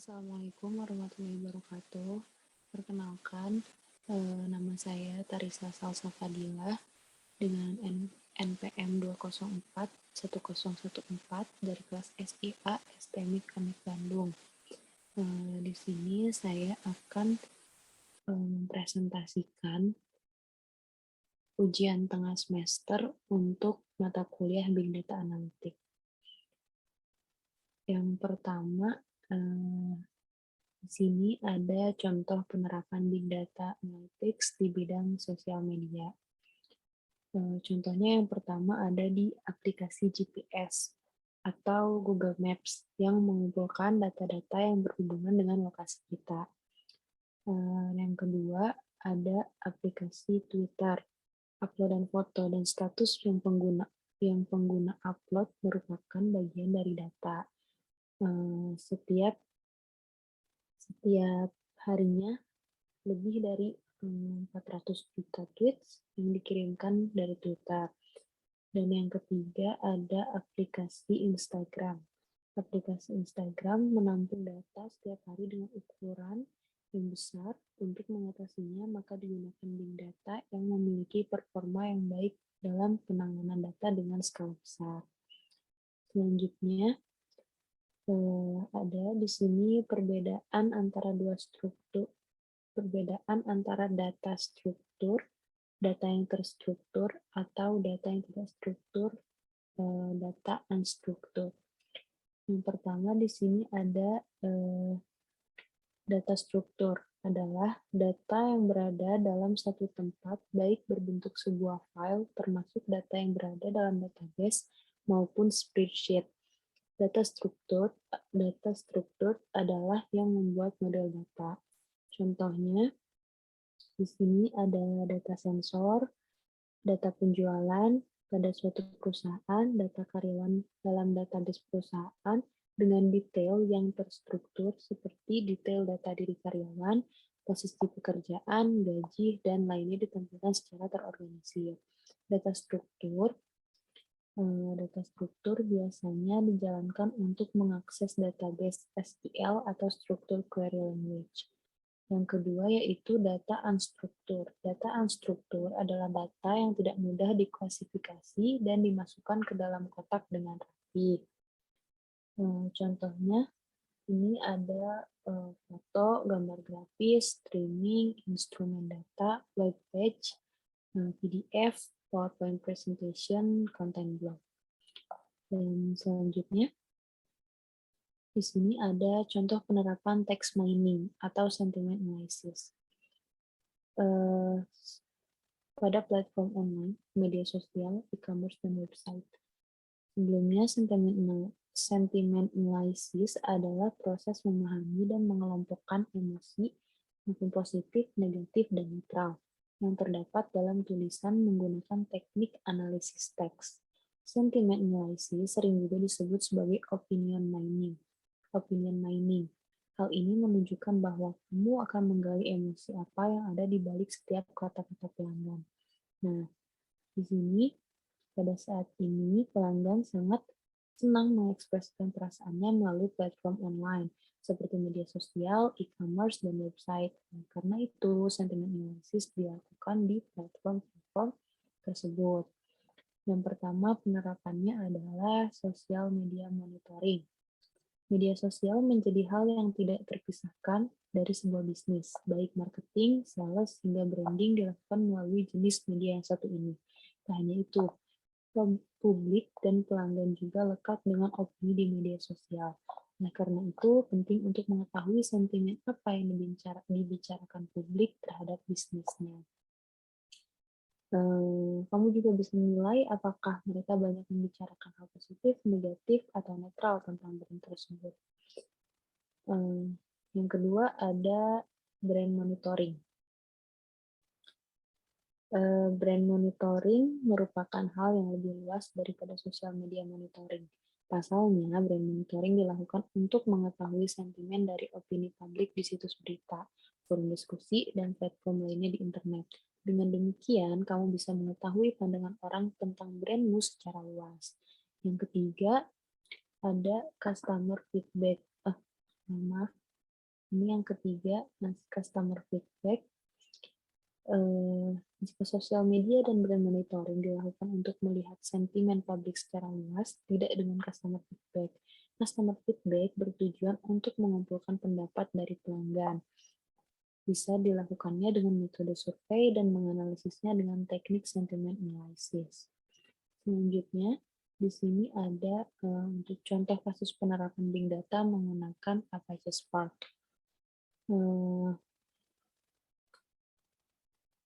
Assalamualaikum warahmatullahi wabarakatuh. Perkenalkan, nama saya Tarisa Salsa Fadilah dengan NPM 2041014 dari kelas SIA STMIK Anik Bandung. Di sini saya akan mempresentasikan ujian tengah semester untuk mata kuliah Big Data Analytics. Yang pertama, di sini ada contoh penerapan Big Data Analytics di bidang sosial media. Contohnya yang pertama ada di aplikasi GPS atau Google Maps yang mengumpulkan data-data yang berhubungan dengan lokasi kita. Yang kedua ada aplikasi Twitter, uploadan foto dan status yang pengguna upload merupakan bagian dari data. Setiap harinya lebih dari 400 juta tweets yang dikirimkan dari Twitter. Dan yang ketiga ada aplikasi Instagram. Aplikasi Instagram menampung data setiap hari dengan ukuran yang besar. Untuk mengatasinya, maka digunakan big data yang memiliki performa yang baik dalam penanganan data dengan skala besar. Selanjutnya, ada di sini perbedaan antara data struktur, data yang terstruktur, atau data yang tidak struktur, data unstruktur. Yang pertama di sini ada data struktur adalah data yang berada dalam satu tempat, baik berbentuk sebuah file, termasuk data yang berada dalam database maupun spreadsheet. Data struktur adalah yang membuat model data. Contohnya, di sini ada data sensor, data penjualan pada suatu perusahaan, data karyawan dalam database perusahaan dengan detail yang terstruktur seperti detail data diri karyawan, posisi pekerjaan, gaji, dan lainnya ditampilkan secara terorganisir. Data struktur biasanya dijalankan untuk mengakses database SQL atau struktur query language. Yang kedua yaitu data unstruktur. Data unstruktur adalah data yang tidak mudah diklasifikasi dan dimasukkan ke dalam kotak dengan rapi. Contohnya, ini ada foto, gambar grafis, streaming, instrumen data, web page, PDF, PowerPoint presentation, content blog. Dan selanjutnya, di sini ada contoh penerapan text mining atau sentiment analysis. Pada platform online, media sosial, e-commerce, dan website. Sebelumnya, sentiment analysis adalah proses memahami dan mengelompokkan emosi maupun positif, negatif, dan netral yang terdapat dalam tulisan menggunakan teknik analisis teks. Sentiment analysis sering juga disebut sebagai opinion mining. Hal ini menunjukkan bahwa kamu akan menggali emosi apa yang ada di balik setiap kata-kata pelanggan. Nah, di sini pada saat ini pelanggan sangat senang mengekspresikan perasaannya melalui platform online seperti media sosial, e-commerce, dan website. Nah, karena itu, sentiment analysis dilakukan di platform-platform tersebut. Yang pertama penerapannya adalah social media monitoring. Media sosial menjadi hal yang tidak terpisahkan dari sebuah bisnis, baik marketing, sales, hingga branding dilakukan melalui jenis media yang satu ini. Tak hanya itu, publik dan pelanggan juga lekat dengan opini di media sosial. Nah, karena itu penting untuk mengetahui sentimen apa yang dibicarakan publik terhadap bisnisnya. Kamu juga bisa menilai apakah mereka banyak membicarakan hal positif, negatif, atau netral tentang brand tersebut. Yang kedua ada brand monitoring. Brand monitoring merupakan hal yang lebih luas daripada social media monitoring. Pasalnya, brand monitoring dilakukan untuk mengetahui sentimen dari opini publik di situs berita, forum diskusi, dan platform lainnya di internet. Dengan demikian, kamu bisa mengetahui pandangan orang tentang brandmu secara luas. Yang ketiga, ada customer feedback. Ini yang ketiga, customer feedback. Jika sosial media dan brand monitoring dilakukan untuk melihat sentimen publik secara luas, tidak dengan customer feedback. Customer feedback bertujuan untuk mengumpulkan pendapat dari pelanggan. Bisa dilakukannya dengan metode survei dan menganalisisnya dengan teknik sentiment analysis. Selanjutnya, di sini ada untuk contoh kasus penerapan Big Data menggunakan Apache Spark.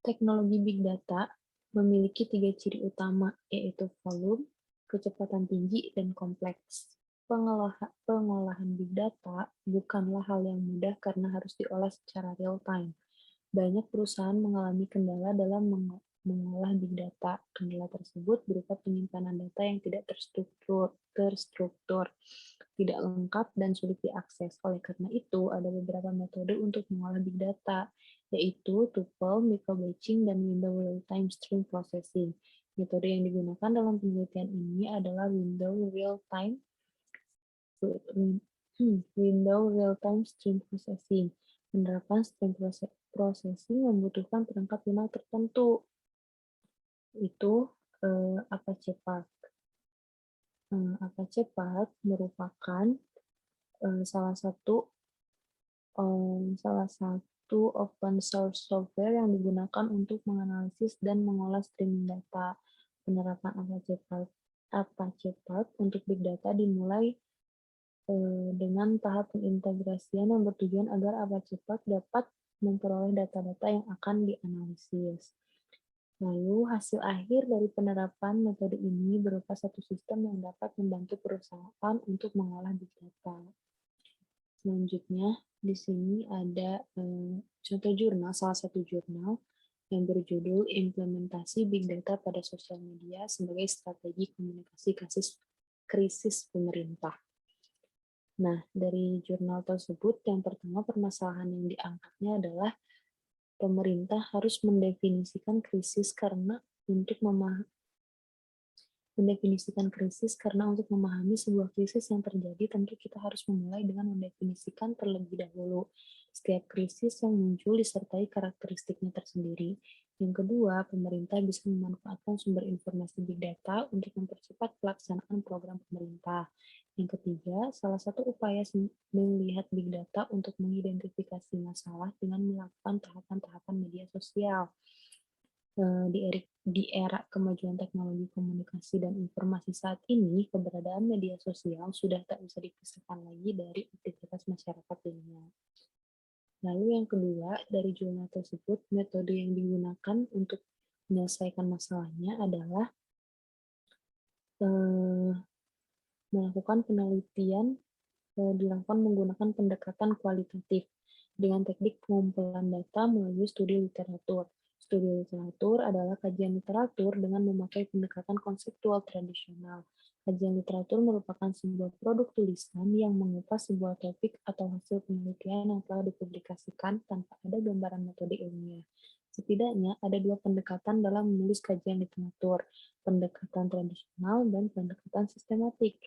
Teknologi Big Data memiliki 3 ciri utama, yaitu volume, kecepatan tinggi, dan kompleks. Pengolahan Big Data bukanlah hal yang mudah karena harus diolah secara real-time. Banyak perusahaan mengalami kendala dalam mengolah Big Data. Kendala tersebut berupa penyimpanan data yang tidak terstruktur, tidak lengkap, dan sulit diakses. Oleh karena itu, ada beberapa metode untuk mengolah Big Data, yaitu tuple, micro-batching, dan window real-time stream processing. Metode yang digunakan dalam penelitian ini adalah window real-time stream processing. Penerapan stream processing membutuhkan perangkat lunak tertentu, itu Apache Spark. Apache Spark merupakan salah satu open source software yang digunakan untuk menganalisis dan mengolah streaming data. Penerapan Apache Spark untuk Big Data dimulai dengan tahap pengintegrasian yang bertujuan agar Apache Spark dapat memperoleh data-data yang akan dianalisis. Lalu, hasil akhir dari penerapan metode ini berupa satu sistem yang dapat membantu perusahaan untuk mengolah Big Data. Selanjutnya, di sini ada contoh jurnal, salah satu jurnal yang berjudul Implementasi Big Data pada Sosial Media sebagai Strategi Komunikasi Krisis Pemerintah. Nah, dari jurnal tersebut, yang pertama permasalahan yang diangkatnya adalah pemerintah harus mendefinisikan krisis karena untuk memahami sebuah krisis yang terjadi, tentu kita harus memulai dengan mendefinisikan terlebih dahulu. Setiap krisis yang muncul disertai karakteristiknya tersendiri. Yang kedua, pemerintah bisa memanfaatkan sumber informasi Big Data untuk mempercepat pelaksanaan program pemerintah. Yang ketiga, salah satu upaya melihat Big Data untuk mengidentifikasi masalah dengan melakukan tahapan-tahapan media sosial. Di era kemajuan teknologi komunikasi dan informasi saat ini, keberadaan media sosial sudah tak bisa dipisahkan lagi dari aktivitas masyarakat dunia. Lalu yang kedua, dari jurnal tersebut, metode yang digunakan untuk menyelesaikan masalahnya adalah melakukan penelitian dilakukan menggunakan pendekatan kualitatif dengan teknik pengumpulan data melalui studi literatur. Studi literatur adalah kajian literatur dengan memakai pendekatan konseptual tradisional. Kajian literatur merupakan sebuah produk tulisan yang mengupas sebuah topik atau hasil penelitian yang telah dipublikasikan tanpa ada gambaran metode ilmiah. Setidaknya ada dua pendekatan dalam menulis kajian literatur, pendekatan tradisional dan pendekatan sistematik.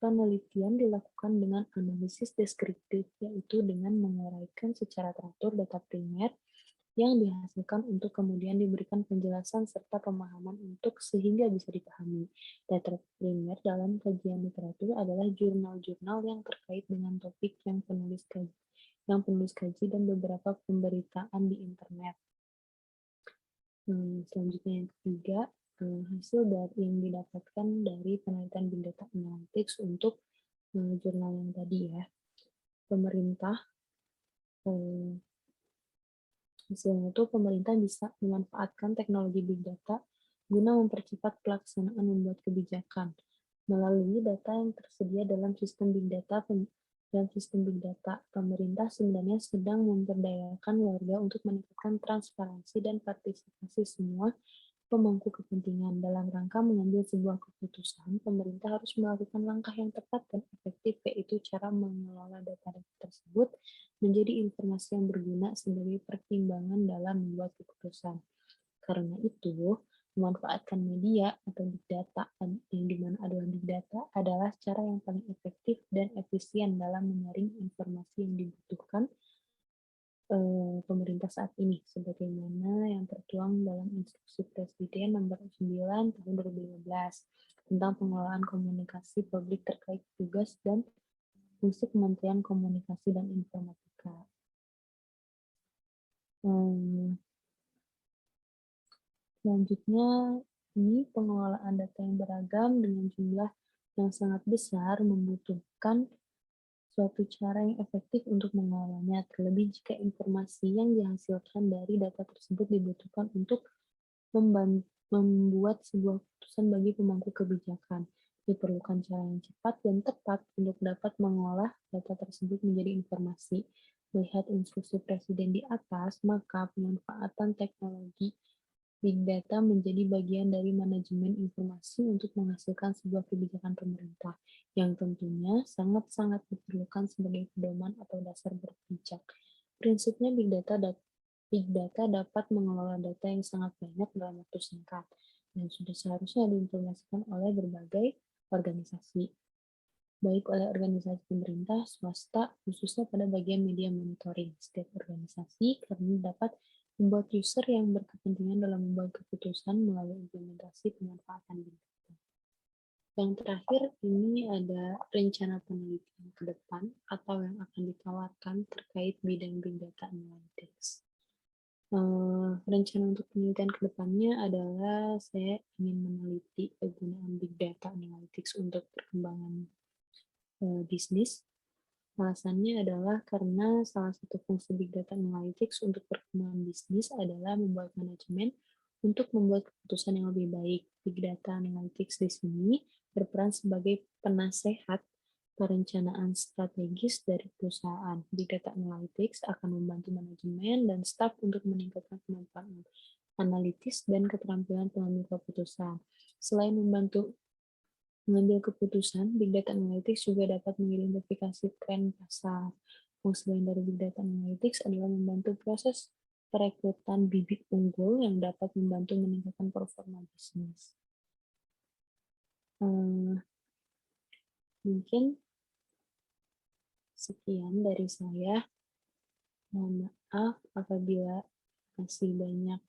Penelitian dilakukan dengan analisis deskriptif, yaitu dengan menguraikan secara teratur data primer yang dihasilkan untuk kemudian diberikan penjelasan serta pemahaman untuk sehingga bisa dipahami. Data primer dalam kajian literatur adalah jurnal-jurnal yang terkait dengan topik yang penulis kaji dan beberapa pemberitaan di internet. Selanjutnya yang ketiga, hasil yang didapatkan dari penelitian Big Data Analytics untuk jurnal yang tadi ya. Pemerintah hasilnya itu pemerintah bisa memanfaatkan teknologi Big Data guna mempercepat pelaksanaan membuat kebijakan melalui data yang tersedia dalam sistem Big Data. Pemerintah sebenarnya sedang memberdayakan warga untuk meningkatkan transparansi dan partisipasi semua pemangku kepentingan. Dalam rangka mengambil sebuah keputusan, pemerintah harus melakukan langkah yang tepat dan efektif, yaitu cara mengelola data-data tersebut menjadi informasi yang berguna sebagai pertimbangan dalam membuat keputusan. Karena itu, Memanfaatkan media atau big data, yang dimana adalah big data, adalah cara yang paling efektif dan efisien dalam menyaring informasi yang dibutuhkan pemerintah saat ini, sebagaimana yang tertuang dalam Instruksi Presiden Nomor 9 Tahun 2015 tentang pengelolaan komunikasi publik terkait tugas dan fungsi Kementerian Komunikasi dan Informatika. Selanjutnya, ini pengelolaan data yang beragam dengan jumlah yang sangat besar membutuhkan suatu cara yang efektif untuk mengolahnya, terlebih jika informasi yang dihasilkan dari data tersebut dibutuhkan untuk membuat sebuah keputusan bagi pemangku kebijakan. Diperlukan cara yang cepat dan tepat untuk dapat mengolah data tersebut menjadi informasi. Melihat instruksi Presiden di atas, maka pemanfaatan teknologi Big Data menjadi bagian dari manajemen informasi untuk menghasilkan sebuah kebijakan pemerintah, yang tentunya sangat-sangat diperlukan sebagai pedoman atau dasar berpijak. Prinsipnya Big Data dapat mengelola data yang sangat banyak dalam waktu singkat, dan sudah seharusnya diinformasikan oleh berbagai organisasi, baik oleh organisasi pemerintah, swasta, khususnya pada bagian media monitoring. Setiap organisasi karena dapat membuat user yang berkepentingan dalam membuat keputusan melalui implementasi pemanfaatan Big Data. Yang terakhir, ini ada rencana penelitian ke depan atau yang akan ditawarkan terkait bidang Big Data Analytics. Rencana untuk penelitian ke depannya adalah saya ingin meneliti penggunaan Big Data Analytics untuk perkembangan bisnis. Alasannya adalah karena salah satu fungsi Big Data Analytics untuk perkembangan bisnis adalah membuat manajemen untuk membuat keputusan yang lebih baik. Big Data Analytics di sini berperan sebagai penasehat perencanaan strategis dari perusahaan. Big Data Analytics akan membantu manajemen dan staf untuk meningkatkan kemampuan analitis dan keterampilan pengambil keputusan. Selain membantu mengambil keputusan, Big Data Analytics juga dapat mengidentifikasi tren pasar. Fungsi lain dari Big Data Analytics adalah membantu proses perekrutan bibit unggul yang dapat membantu meningkatkan performa bisnis. Mungkin sekian dari saya. Mohon maaf apabila masih banyak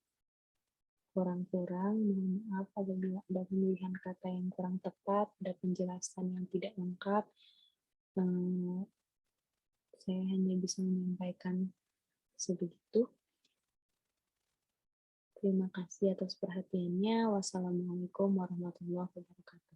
kurang-kurang, mohon maaf apabila ada pemilihan kata yang kurang tepat, ada penjelasan yang tidak lengkap. Saya hanya bisa menyampaikan sebegitu. Terima kasih atas perhatiannya. Wassalamualaikum warahmatullahi wabarakatuh.